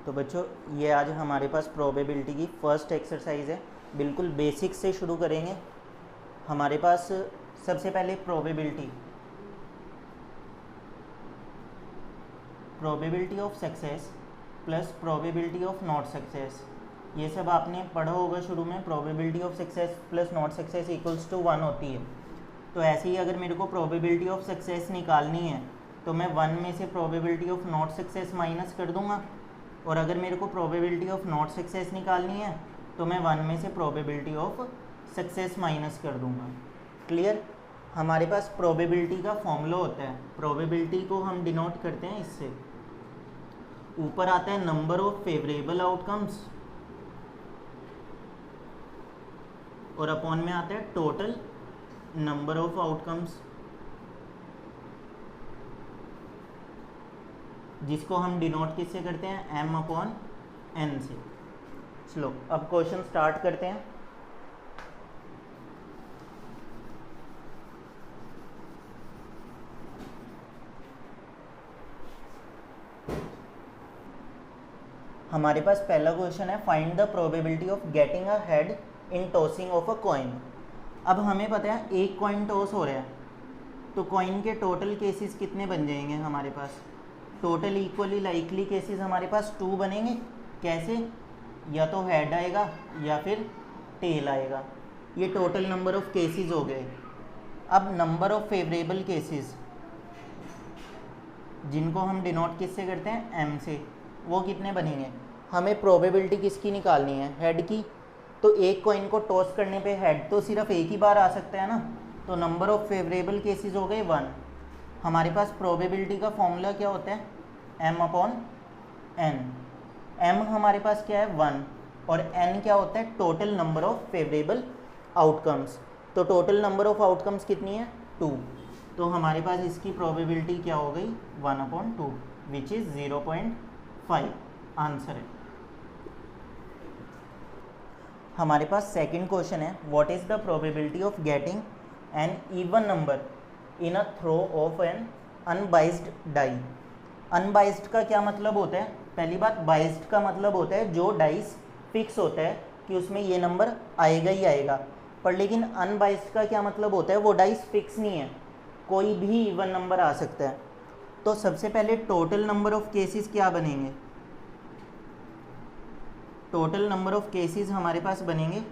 तो बच्चों ये आज हमारे पास प्रोबेबिलिटी की फर्स्ट एक्सरसाइज है। बिल्कुल बेसिक से शुरू करेंगे। हमारे पास सबसे पहले probability of success plus probability of not success, ये सब आपने पढ़ा होगा शुरू में। Probability of success plus not success equals to 1 होती है। तो ऐसे ही अगर मेरे को प्रोबेबिलिटी ऑफ सक्सेस निकालनी है तो मैं 1 में से probability of not success minus कर दूंगा, और अगर मेरे को प्रोबेबिलिटी ऑफ नॉट सक्सेस निकालनी है तो मैं 1 में से प्रोबेबिलिटी ऑफ सक्सेस माइनस कर दूंगा। क्लियर? हमारे पास प्रोबेबिलिटी का फॉर्मूला होता है। प्रोबेबिलिटी को हम डिनोट करते हैं इससे। ऊपर आता है नंबर ऑफ फेवरेबल आउटकम्स और अपॉन में आता है टोटल नंबर ऑफ आउटकम्स, जिसको हम डिनोट किससे करते हैं? m अपॉन n से। चलो अब क्वेश्चन स्टार्ट करते हैं। हमारे पास पहला क्वेश्चन है, find the probability of getting a head in tossing of a coin. अब हमें पता है एक कॉइन टॉस हो रहा है, तो कॉइन के टोटल केसेस कितने बन जाएंगे हमारे पास? टोटल इक्वली लाइकली केसेस हमारे पास 2 बनेंगे। कैसे? या तो हेड आएगा या फिर टेल आएगा। ये टोटल नंबर ऑफ केसेस हो गए। अब नंबर ऑफ फेवरेबल केसेस, जिनको हम डिनोट किससे करते हैं? m से, वो कितने बनेंगे? हमें प्रोबेबिलिटी किसकी निकालनी है? हेड की। तो एक कॉइन को टॉस करने पे हेड तो सिर्फ एक ही बार आ सकता है ना, तो नंबर ऑफ फेवरेबल केसेस हो गए 1। हमारे पास प्रोबेबिलिटी का फॉर्मूला क्या होता है? m upon n। m हमारे पास क्या है? 1, और n क्या होता है? Total number of favourable outcomes. तो टोटल नंबर ऑफ आउटकम्स कितनी है? 2। तो हमारे पास इसकी प्रोबेबिलिटी क्या हो गई? 1/2, विच इज़ 0.5 आंसर है। हमारे पास सेकंड क्वेश्चन है, what is the probability of getting an even number in a throw of an unbiased die. Unbiased का क्या मतलब होता है? पहली बात, बाइज्ड का मतलब होता है जो डाइस फिक्स होता है कि उसमें ये नंबर आएगा ही आएगा। पर लेकिन अनबाइज्ड का क्या मतलब होता है? वो डाइस फिक्स नहीं है, कोई भी इवन नंबर आ सकता है। तो सबसे पहले टोटल नंबर ऑफ केसेस क्या बनेंगे? टोटल नंबर ऑफ केसेस हमारे पास बनेंगे,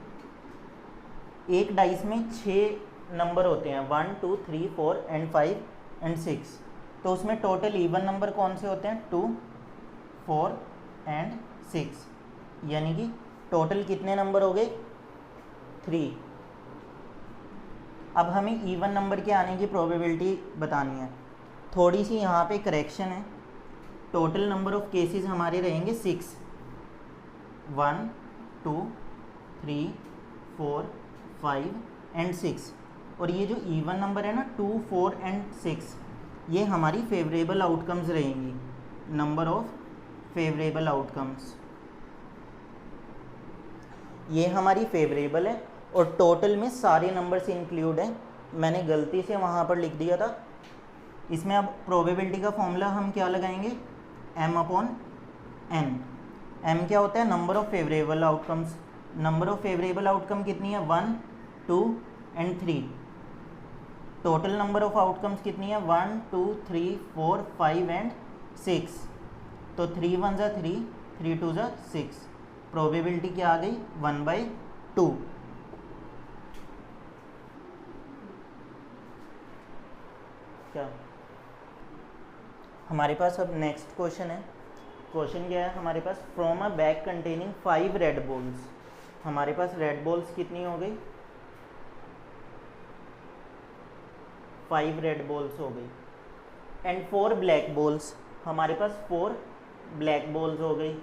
एक डाइस में 6 नंबर होते हैं, 1 2 3 4 एंड 5 एंड 6। तो उसमें टोटल इवन नंबर कौन से होते हैं? 2 4 एंड 6, यानी कि टोटल कितने नंबर हो गए? 3। अब हमें इवन नंबर के आने की प्रोबेबिलिटी बतानी है। थोड़ी सी यहाँ पे करेक्शन है। टोटल नंबर ऑफ केसेस हमारे रहेंगे 6, 1 2 3 4 5 एंड 6। और ये जो इवन नंबर है ना 2 4 एंड 6, ये हमारी फेवरेबल आउटकम्स रहेंगी, नंबर ऑफ फेवरेबल आउटकम्स। ये हमारी फेवरेबल है और टोटल में सारे नंबर्स इंक्लूड हैं। मैंने गलती से वहाँ पर लिख दिया था। इसमें अब प्रोबेबिलिटी का फॉर्मूला हम क्या लगाएंगे? m upon n। m क्या होता है? Number of favourable outcomes. Number of favourable outcome कितनी है? 1 2 and 3। Total number of outcomes कितनी है? 1 2 3 4 5 एंड 6। तो 3 1 ज़ा 3, 3 2 ज़ा 6। प्रोबेबिलिटी क्या आ गई? 1/2। क्या हमारे पास अब नेक्स्ट क्वेश्चन है। क्वेश्चन क्या है हमारे पास? From a bag containing 5 red balls. हमारे पास रेड बॉल्स कितनी हो गई? 5 रेड बॉल्स हो गई। एंड 4 ब्लैक बॉल्स, हमारे पास 4 ब्लैक बॉल्स हो गई।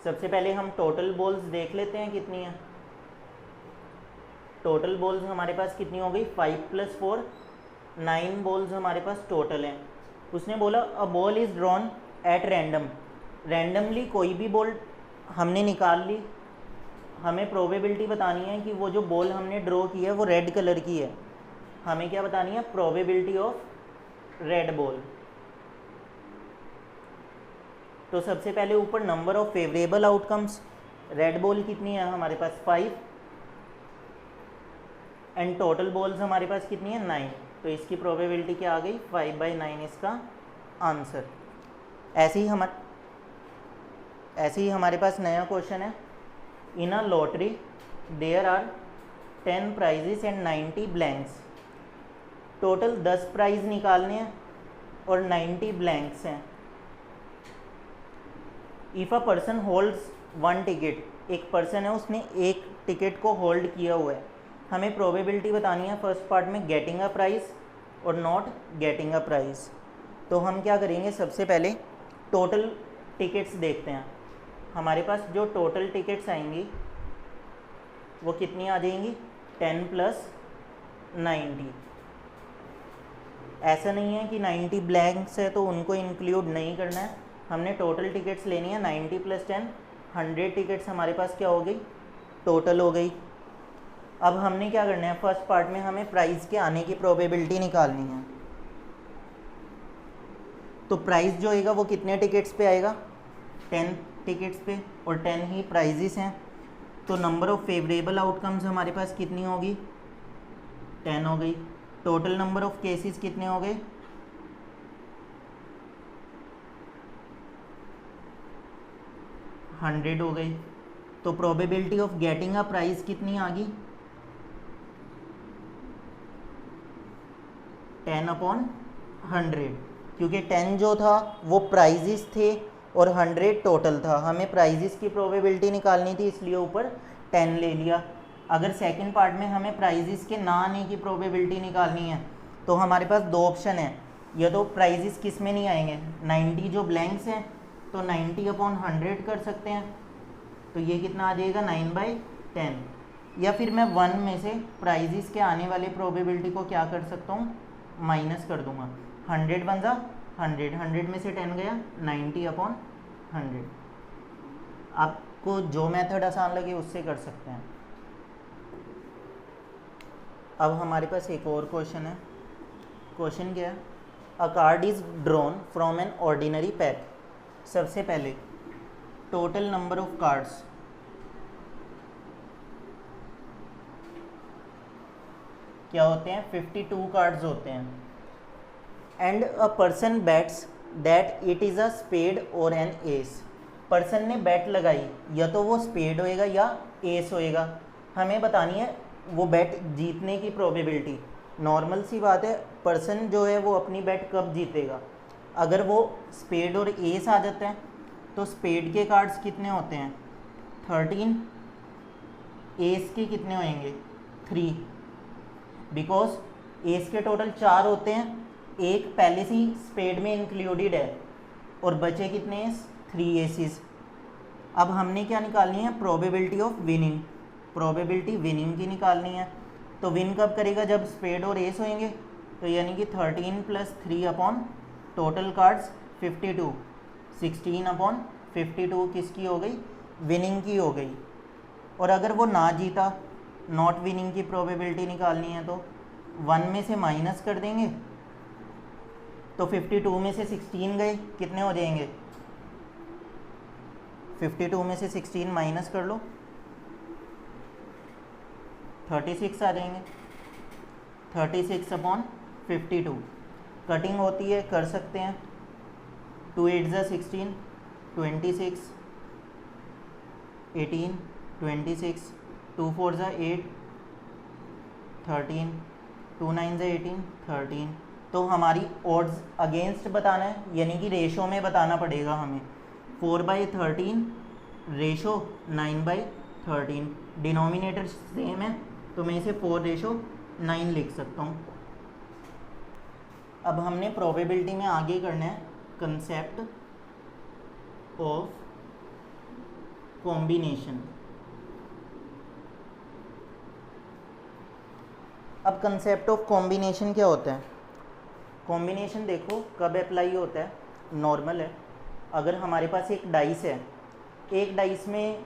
सबसे पहले हम टोटल बॉल्स देख लेते हैं कितनी है। टोटल बॉल्स हमारे पास कितनी हो गई? 5 + 4 9 बॉल्स हमारे पास टोटल हैं। उसने बोला a ball is drawn at random. Randomly कोई भी बॉल हमने निकाल ली। हमें प्रोबेबिलिटी बतानी है कि वो जो बॉल हमने ड्रॉ की है वो रेड कलर की है। हमें क्या बतानी है, प्रोबेबिलिटी ऑफ रेड बॉल। तो सबसे पहले ऊपर number of favourable outcomes, red ball कितनी है हमारे पास 5 एंड टोटल बॉल्स हमारे पास कितनी है 9, तो इसकी प्रोबेबिलिटी क्या आ गई 5/9 इसका आंसर। ऐसे ही हमारे पास नया क्वेश्चन है, in a lottery there are 10 prizes and 90 blanks. Total 10 prize निकालने हैं और 90 ब्लैंक्स हैं। If a person holds 1 ticket, एक पर्सन है उसने एक टिकट को होल्ड किया हुआ है, हमें प्रोबेबिलिटी बतानी है फर्स्ट पार्ट में गेटिंग अ प्राइज़ और नॉट गेटिंग अ प्राइज़। तो हम क्या करेंगे, सबसे पहले टोटल टिकट्स देखते हैं। हमारे पास जो टोटल टिकट्स आएंगी वो कितनी आ जाएंगी 10 + 90। ऐसा नहीं है कि 90 ब्लैंक्स है तो उनको इंक्लूड नहीं करना है, हमने टोटल टिकट्स लेनी है। 90 + 10 100 टिकट्स हमारे पास क्या हो गई, टोटल हो गई। अब हमने क्या करना है, फर्स्ट पार्ट में हमें प्राइज़ के आने की प्रोबेबिलिटी निकालनी है। तो प्राइस जो आएगा वो कितने टिकट्स पे आएगा 10 टिकट्स पे, और 10 ही प्राइजेस हैं। तो नंबर ऑफ़ फेवरेबल आउटकम्स हमारे पास कितनी होगी 10 हो गई। टोटल नंबर ऑफ़ केसेस कितने हो गए 100 हो गई। तो probability of getting a price कितनी आ गई 10/100, क्योंकि 10 जो था वो प्राइजेस थे और 100 टोटल था। हमें प्राइजेस की प्रोबेबिलिटी निकालनी थी इसलिए ऊपर 10 ले लिया। अगर सेकंड पार्ट में हमें प्राइजेस के ना आने की प्रोबेबिलिटी निकालनी है तो हमारे पास दो ऑप्शन है, या तो प्राइजेस किस में नहीं आएंगे 90 जो ब्लैंक्स हैं तो 90/100 कर सकते हैं, तो ये कितना आ जाएगा 9/10, या फिर मैं 1 में से प्राइजेस के आने वाले प्रोबेबिलिटी को क्या कर सकता हूँ माइनस कर दूंगा। 100 बन जा 100, 100 में से 10 गया 90/100। आपको जो मेथड आसान लगे उससे कर सकते हैं। अब हमारे पास एक और क्वेश्चन है। क्वेश्चन क्या है, अ card is drawn from an ordinary pack. सबसे पहले टोटल नंबर ऑफ कार्ड्स, क्या होते हैं 52 कार्ड्स होते हैं। And a person bats that it is a spade और एन एस। पर्सन ने बैट लगाई, या तो वो स्पेड होएगा या एस होएगा। हमें बतानी है वो बैट जीतने की प्रोबेबिलिटी। नॉर्मल सी बात है, पर्सन जो है वो अपनी बैट कब जीतेगा, अगर वो स्पेड और एस आ जाता है। तो स्पेड के कार्ड्स कितने होते हैं 13, एस के कितने होंगे 3, बिकॉज एस के टोटल 4 होते हैं, एक पहले से ही स्पेड में इंक्लूडेड है, और बचे कितने 3 एसेस। अब हमने क्या निकालनी है probability of winning, probability winning की निकालनी है। तो विन कब करेगा जब स्पेड और एस होंगे, तो यानी कि 13 + 3 अपॉन टोटल कार्ड्स 52, 16/52 किसकी हो गई विनिंग की हो गई। और अगर वो ना जीता, नॉट विनिंग की प्रोबेबिलिटी निकालनी है, तो 1 में से माइनस कर देंगे, तो 52 में से 16 गए, कितने हो जाएंगे 52 में से 16 माइनस कर लो 36 आ जाएंगे। 36/52 कटिंग होती है, कर सकते हैं। 2 8 = 16, 26, 18, 26, 2 4 = 8, 13, 2 9 = 18, 13। तो हमारी ऑड्स अगेंस्ट बताना है, यानी कि रेशो में बताना पड़ेगा हमें। 4/13 रेशो 9/13, डिनोमिनेटर सेम है तो मैं इसे 4:9 लिख सकता हूँ। अब हमने प्रोबेबिलिटी में आगे करना है कंसेप्ट ऑफ कॉम्बिनेशन। अब कंसेप्ट ऑफ कॉम्बिनेशन क्या होता है, कॉम्बिनेशन देखो कब अप्लाई होता है, नॉर्मल है। अगर हमारे पास एक डाइस है, एक डाइस में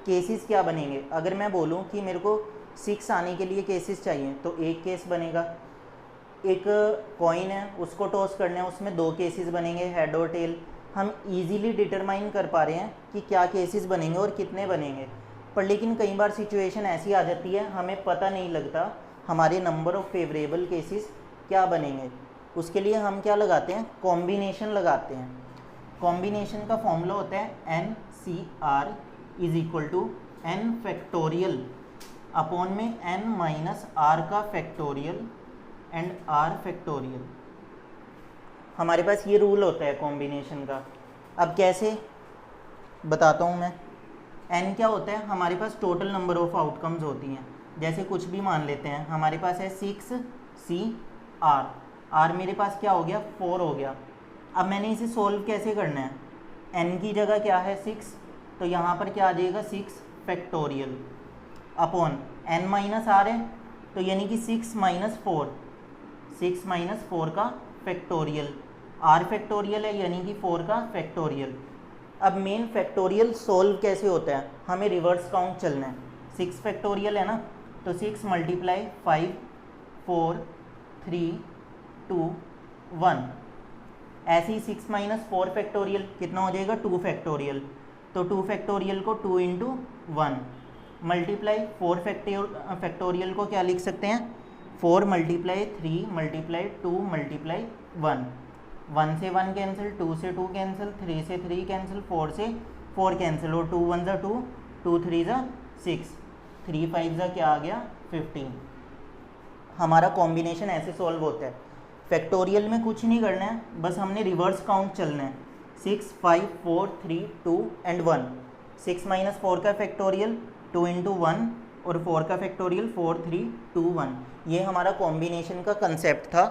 केसेस क्या बनेंगे, अगर मैं बोलूं कि मेरे को 6 आने के लिए केसेस चाहिए तो एक केस बनेगा, एक कॉइन है, उसको टॉस करना है, उसमें 2 केसेस बनेंगे, हेड और टेल। हम इजीली डिटरमाइन कर पा रहे हैं कि क्या केसेस बनेंगे और कितने बनेंगे। पर लेकिन कई बार सिचुएशन ऐसी आ जाती है, हमें पता नहीं लगता हमारे नंबर ऑफ फेवरेबल केसेस क्या बनेंगे। उसके लिए हम क्या लगाते हैं, कॉम्बिनेशन लगाते हैं। कॉम्बिनेशन का फॉर्मूला होता है NCR is equal to n factorial upon में n माइनस r का फैक्टोरियल एंड r फैक्टोरियल। हमारे पास ये रूल होता है कॉम्बिनेशन का। अब कैसे बताता हूँ मैं। n क्या होता है, हमारे पास टोटल नंबर ऑफ आउटकम्स होती हैं। जैसे कुछ भी मान लेते हैं, हमारे पास है 6CR, r मेरे पास क्या हो गया, 4 हो गया। अब मैंने इसे सोल्व कैसे करना है, n की जगह क्या है 6, तो यहाँ पर क्या आ जाएगा 6 factorial upon n minus r है, तो यानी कि 6 माइनस 4 का फैक्टोरियल, r फैक्टोरियल है यानी कि 4 का फैक्टोरियल। अब मेन फैक्टोरियल सोल्व कैसे होता है, हमें रिवर्स काउंट चलना है। 6 फैक्टोरियल है ना, तो 6 मल्टीप्लाई 5 4 3 2 1। ऐसे ही 6 माइनस 4 फैक्टोरियल कितना हो जाएगा, 2 फैक्टोरियल। तो 2 फैक्टोरियल को 2 इंटू 1 मल्टीप्लाई 4 फैक्टोरियल को क्या लिख सकते हैं, 4 मल्टीप्लाई 3 मल्टीप्लाई 2 मल्टीप्लाई 1। 1 से 1 कैंसिल, 2 से 2 कैंसिल, 3 से 3 कैंसिल, 4 से 4 कैंसिल, और 2 1 ज़ा 2, 2 3 ज़ा 6, 3 5 ज़ा क्या आ गया 15। हमारा कॉम्बिनेशन ऐसे सॉल्व होता है। फैक्टोरियल में कुछ नहीं करना है, बस हमने रिवर्स काउंट चलना है। 6 5 4 3 2 एंड 1। 6 माइनस 4 का फैक्टोरियल 2 इंटू 1 और 4 का फैक्टोरियल 4 3 2 1। ये हमारा कॉम्बिनेशन का कंसेप्ट था।